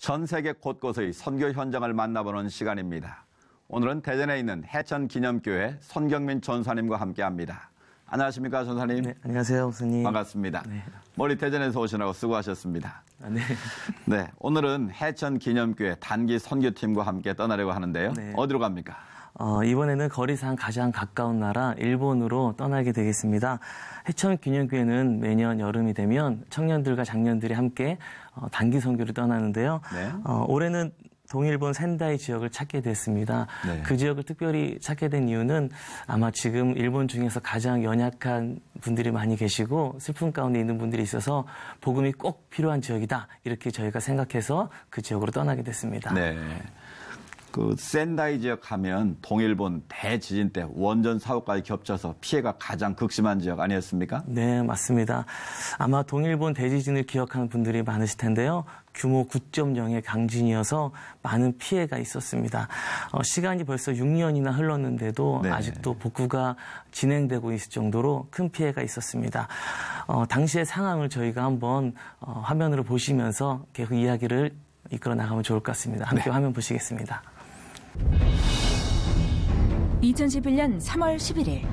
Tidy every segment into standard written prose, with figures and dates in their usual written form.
전 세계 곳곳의 선교 현장을 만나보는 시간입니다. 오늘은 대전에 있는 해천기념교회 손경민 전사님과 함께합니다. 안녕하십니까, 전사님? 네, 안녕하세요, 목사님. 반갑습니다. 네. 멀리 대전에서 오시느라고 수고하셨습니다. 네. 네, 오늘은 해천기념교회 단기 선교팀과 함께 떠나려고 하는데요. 네. 어디로 갑니까? 이번에는 거리상 가장 가까운 나라 일본으로 떠나게 되겠습니다. 해천기념교회는 매년 여름이 되면 청년들과 장년들이 함께 단기 선교를 떠나는데요. 네. 올해는 동일본 센다이 지역을 찾게 됐습니다. 네. 그 지역을 특별히 찾게 된 이유는 아마 지금 일본 중에서 가장 연약한 분들이 많이 계시고 슬픔 가운데 있는 분들이 있어서 복음이 꼭 필요한 지역이다. 이렇게 저희가 생각해서 그 지역으로 떠나게 됐습니다. 네. 그 센다이 지역 하면 동일본 대지진 때 원전 사고까지 겹쳐서 피해가 가장 극심한 지역 아니었습니까? 네, 맞습니다. 아마 동일본 대지진을 기억하는 분들이 많으실 텐데요. 규모 9.0의 강진이어서 많은 피해가 있었습니다. 시간이 벌써 6년이나 흘렀는데도 네. 아직도 복구가 진행되고 있을 정도로 큰 피해가 있었습니다. 당시의 상황을 저희가 한번 화면으로 보시면서 계속 이야기를 이끌어 나가면 좋을 것 같습니다. 함께 네. 화면 보시겠습니다. 2011년 3월 11일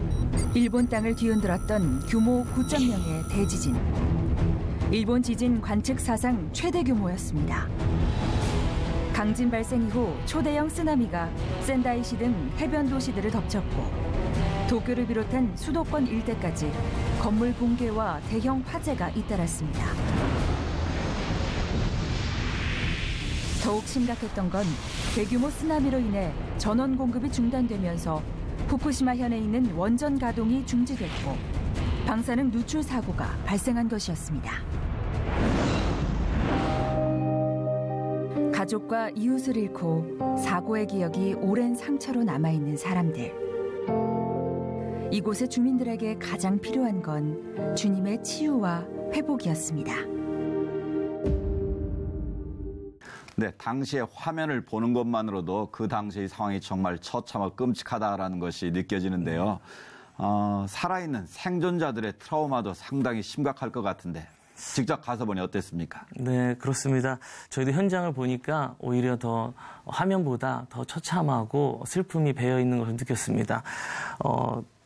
일본 땅을 뒤흔들었던 규모 9.0의 대지진. 일본 지진 관측 사상 최대 규모였습니다. 강진 발생 이후 초대형 쓰나미가 센다이시 등 해변 도시들을 덮쳤고 도쿄를 비롯한 수도권 일대까지 건물 붕괴와 대형 화재가 잇따랐습니다. 더욱 심각했던 건 대규모 쓰나미로 인해 전원 공급이 중단되면서 후쿠시마현에 있는 원전 가동이 중지됐고 방사능 누출 사고가 발생한 것이었습니다. 가족과 이웃을 잃고 사고의 기억이 오랜 상처로 남아있는 사람들. 이곳의 주민들에게 가장 필요한 건 주님의 치유와 회복이었습니다. 네, 당시의 화면을 보는 것만으로도 그 당시의 상황이 정말 처참하고 끔찍하다라는 것이 느껴지는데요. 살아있는 생존자들의 트라우마도 상당히 심각할 것 같은데 직접 가서 보니 어땠습니까? 네, 그렇습니다. 저희도 현장을 보니까 오히려 더 화면보다 더 처참하고 슬픔이 배어 있는 것을 느꼈습니다.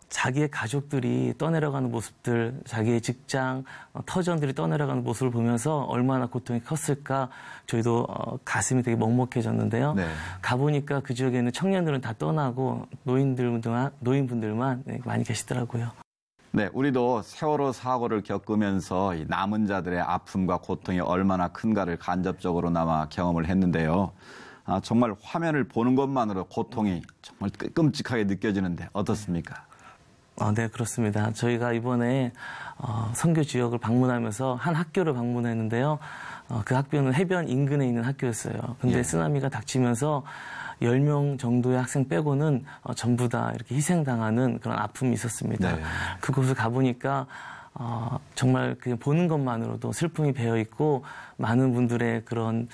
자기의 가족들이 떠내려가는 모습들, 자기의 직장, 터전들이 떠내려가는 모습을 보면서 얼마나 고통이 컸을까 저희도 가슴이 되게 먹먹해졌는데요. 네. 가보니까 그 지역에 있는 청년들은 다 떠나고 노인분들만 많이 계시더라고요. 네, 우리도 세월호 사고를 겪으면서 이 남은 자들의 아픔과 고통이 얼마나 큰가를 간접적으로 남아 경험을 했는데요. 정말 화면을 보는 것만으로 고통이 정말 끔찍하게 느껴지는데 어떻습니까? 네, 그렇습니다. 저희가 이번에 선교 지역을 방문하면서 한 학교를 방문했는데요. 그 학교는 해변 인근에 있는 학교였어요. 근데 예. 쓰나미가 닥치면서 10명 정도의 학생 빼고는 전부 다 이렇게 희생당하는 그런 아픔이 있었습니다. 네. 그곳을 가보니까 정말 그냥 보는 것만으로도 슬픔이 배어 있고 많은 분들의 그런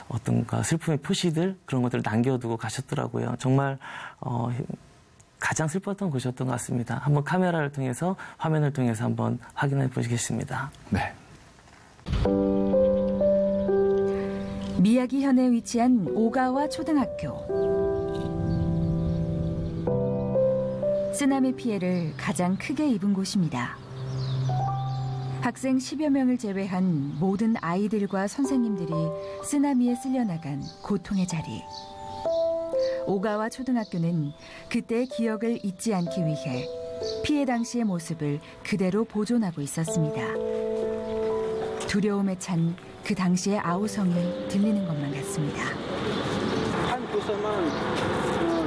어떤가 슬픔의 표시들 그런 것들을 남겨두고 가셨더라고요. 정말 가장 슬펐던 곳이었던 것 같습니다. 한번 카메라를 통해서 화면을 통해서 한번 확인해 보시겠습니다. 네. 미야기현에 위치한 오가와 초등학교. 쓰나미 피해를 가장 크게 입은 곳입니다. 학생 10여 명을 제외한 모든 아이들과 선생님들이 쓰나미에 쓸려나간 고통의 자리. 오가와 초등학교는 그때의 기억을 잊지 않기 위해 피해 당시의 모습을 그대로 보존하고 있었습니다. 두려움에 찬 그 당시의 아우성이 들리는 것만 같습니다. 한 부서만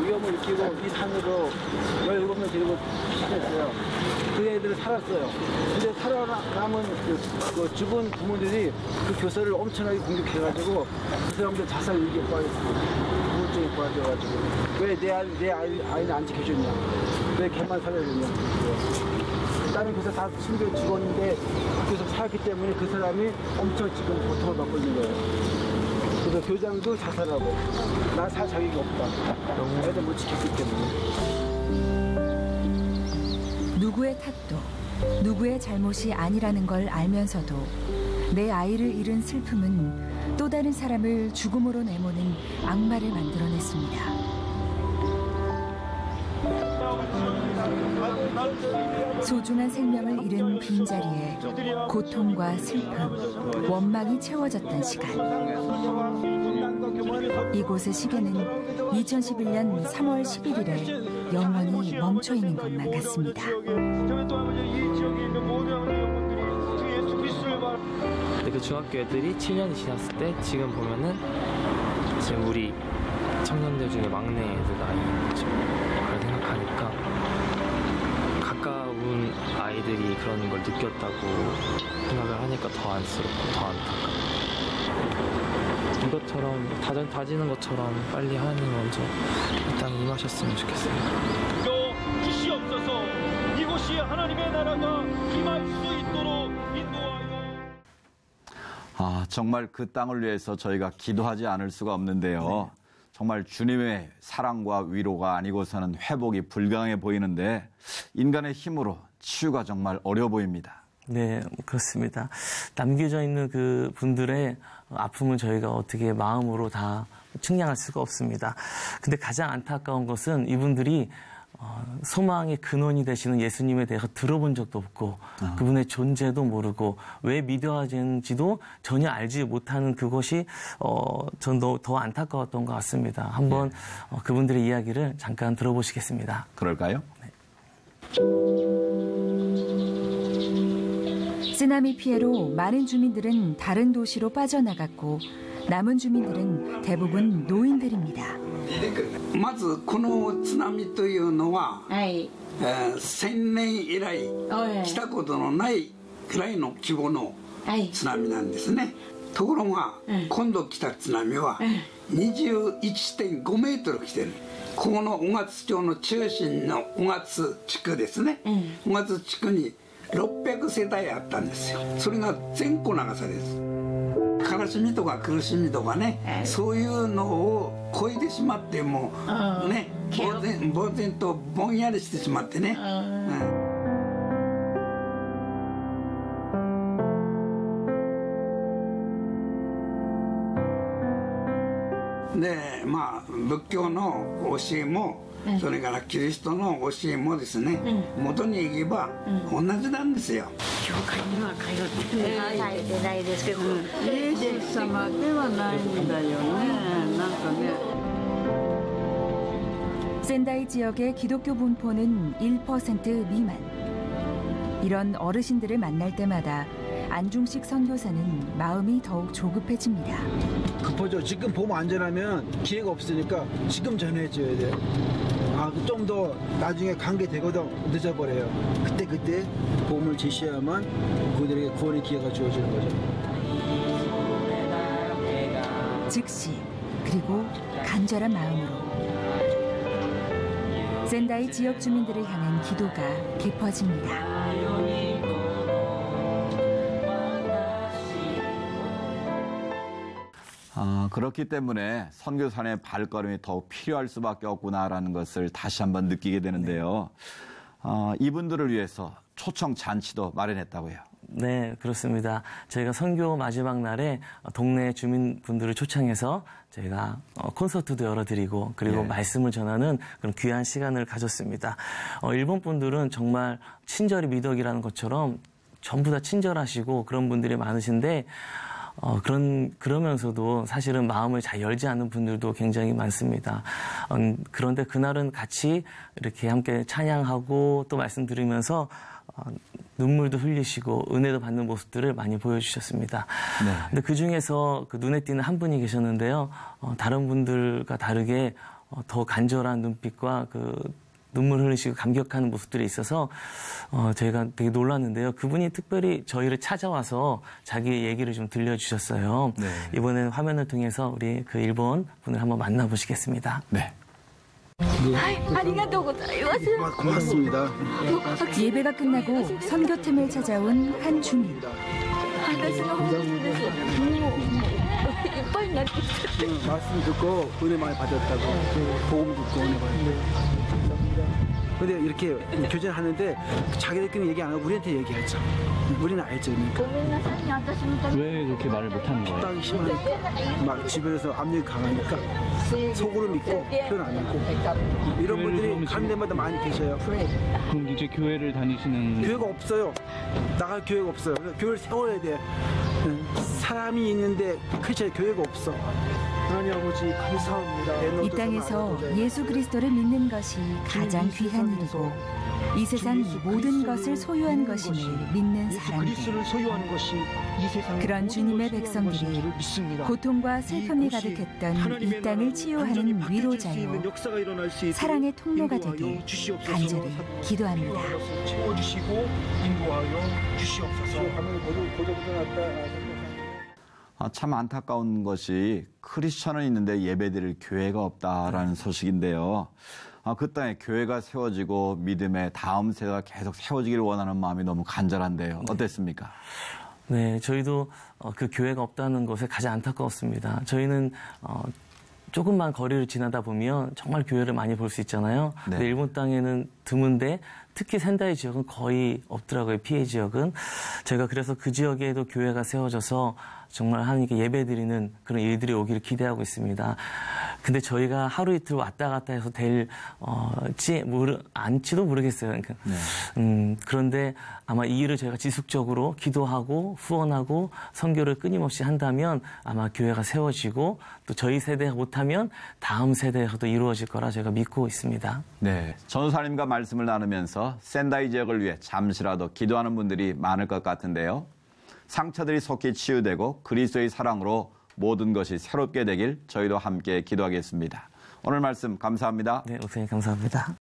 위험을 느끼고 이 산으로 17명 데리고 피신했어요. 그 애들은 살았어요. 근데 살아남은 그 죽은 부모들이 그 교사를 엄청나게 공격해가지고 그 사람들 자살 위기에 빠졌습니다. 우울증에 빠져가지고 왜 내 아이는 안 지켜줬냐? 왜 걔만 살아야 되냐? 다른 교사 다 숨겨 죽었는데 학교에서 살았기 때문에 그 사람이 엄청 지금 고통을 받고 있는 거예요. 그래서 교장도 자살하고 나 살 자격이 없다. 애들 못 지켰기 때문에. 누구의 탓도 누구의 잘못이 아니라는 걸 알면서도 내 아이를 잃은 슬픔은 또 다른 사람을 죽음으로 내모는 악마를 만들어냈습니다. 소중한 생명을 잃은 빈자리에 고통과 슬픔, 원망이 채워졌던 시간. 이곳의 시계는 2011년 3월 11일에 영원히 멈춰 있는 것만 같습니다. 그 중학교 애들이 7년이 지났을 때 지금 보면은 지금 우리 청년들 중에 막내 애들 아이인 거죠. 그걸 생각하니까 가까운 아이들이 그런 걸 느꼈다고 생각을 하니까 더 안쓰럽고 더 안타깝고 이것처럼 다지는 것처럼 빨리 하나님 먼저 일단 임하셨으면 좋겠어요. 주시옵소서. 이곳이 하나님의 나라가 임할 수 있도록 인도하여. 정말 그 땅을 위해서 저희가 기도하지 않을 수가 없는데요. 정말 주님의 사랑과 위로가 아니고서는 회복이 불가능해 보이는데 인간의 힘으로 치유가 정말 어려워 보입니다. 네, 그렇습니다. 남겨져 있는 그 분들의 아픔은 저희가 어떻게 마음으로 다 측량할 수가 없습니다. 근데 가장 안타까운 것은 이분들이 소망의 근원이 되시는 예수님에 대해서 들어본 적도 없고 그분의 존재도 모르고 왜 믿어야 되는지도 전혀 알지 못하는 그것이 전 더 안타까웠던 것 같습니다. 한번 그분들의 이야기를 잠깐 들어보시겠습니다. 그럴까요? 네. 쓰나미 피해로 많은 주민들은 다른 도시로 빠져나갔고 남은 주민들은 대부분 노인들입니다. まずこの津波というのは、1000年以来来たことのないくらいの規模の津波なんですね。ところが今度来た津波は 21.5 メートル来てる。ここの雄勝町の中心の雄勝地区ですね。雄勝地区に600世帯あったんですよ。それが全戸流される。悲しみとか苦しみとかね、そういうのを超えてしまってもね、呆然とぼんやりしてしまってね。でまあ仏教の教えもそれからキリストの教えもですね、元に行けば同じなんですよ。教会には通ってないですけど、イエス様ではないんだよね。なんかね。 센다이 지역의 기독교 분포는 1% 미만. 이런 어르신들을 만날 때마다 안중식 선교사는 마음이 더욱 조급해집니다. 급하죠. 지금 보면 안전하면 기회가 없으니까 지금 전해줘야 돼요. 좀 더 나중에 관계 되거든 늦어버려요. 그때 보험을 제시해야만 그들에게 구원의 기회가 주어지는 거죠. 즉시 그리고 간절한 마음으로 센다이 지역 주민들을 향한 기도가 깊어집니다. 그렇기 때문에 선교사의 발걸음이 더욱 필요할 수밖에 없구나라는 것을 다시 한번 느끼게 되는데요. 이분들을 위해서 초청 잔치도 마련했다고요. 네, 그렇습니다. 저희가 선교 마지막 날에 동네 주민분들을 초청해서 저희가 콘서트도 열어드리고 그리고 말씀을 전하는 그런 귀한 시간을 가졌습니다. 일본 분들은 정말 친절이 미덕이라는 것처럼 전부 다 친절하시고 그런 분들이 많으신데 그러면서도 사실은 마음을 잘 열지 않는 분들도 굉장히 많습니다. 그런데 그날은 같이 이렇게 함께 찬양하고 또 말씀 들으면서 눈물도 흘리시고 은혜도 받는 모습들을 많이 보여주셨습니다. 네. 근데 그 중에서 그 눈에 띄는 한 분이 계셨는데요. 다른 분들과 다르게 더 간절한 눈빛과 그 눈물 흘리시고 감격하는 모습들이 있어서 저희가 되게 놀랐는데요. 그분이 특별히 저희를 찾아와서 자기의 얘기를 좀 들려주셨어요. 네. 이번에는 화면을 통해서 우리 그 일본 분을 한번 만나보시겠습니다. 네. 고맙습니다. 예배가 끝나고 선교팀을 찾아온 한 주민. 말씀 듣고 은혜 많이 받았다고 보험 듣고 은혜 받았다고. 근데 이렇게 교제를 하는데 자기들끼리 얘기 안 하고 우리한테 얘기하죠. 우리는 알죠. 그러니까. 왜 그렇게 말을 못하는 거예요? 핍박이 심하니까 막 주변에서 압력이 강하니까 속으로 믿고 표현 안 하고 이런 분들이 가는 데마다 많이 계셔요. 그럼 이제 교회를 다니시는 교회가 없어요. 나갈 교회가 없어요. 그래서 교회를 세워야 돼. 사람이 있는데 크리스천의 교회가 없어. 하나님 아버지 감사합니다. 이 땅에서 예수 그리스도를 믿는 것이 가장 귀한 일이고 이 세상 모든 것을 소유한 것임을 믿는 사람들. 그런 주님의 백성들이 고통과 슬픔이 가득했던 이 땅을 치유하는 위로자요 사랑의 통로가 되길 간절히 기도합니다. 채워주시고 인도하여 주시옵소서. 참 안타까운 것이 크리스천은 있는데 예배드릴 교회가 없다라는 소식인데요. 그 땅에 교회가 세워지고 믿음의 다음 세대가 계속 세워지기를 원하는 마음이 너무 간절한데요. 어땠습니까? 네, 저희도 그 교회가 없다는 것에 가장 안타까웠습니다. 저희는 조금만 거리를 지나다 보면 정말 교회를 많이 볼 수 있잖아요. 네. 근데 일본 땅에는 드문데 특히 센다이 지역은 거의 없더라고요. 피해 지역은. 제가 그래서 그 지역에도 교회가 세워져서 정말 하나님께 예배드리는 그런 일들이 오기를 기대하고 있습니다. 근데 저희가 하루 이틀 왔다 갔다 해서 안지도 모르겠어요. 그러니까. 네. 그런데 아마 이 일을 저희가 지속적으로 기도하고 후원하고 선교를 끊임없이 한다면 아마 교회가 세워지고 또 저희 세대가 못하면 다음 세대에서도 이루어질 거라 제가 믿고 있습니다. 네, 전도사님과 말씀을 나누면서 센다이 지역을 위해 잠시라도 기도하는 분들이 많을 것 같은데요. 상처들이 속히 치유되고 그리스도의 사랑으로 모든 것이 새롭게 되길 저희도 함께 기도하겠습니다. 오늘 말씀 감사합니다. 네, 목사님 감사합니다.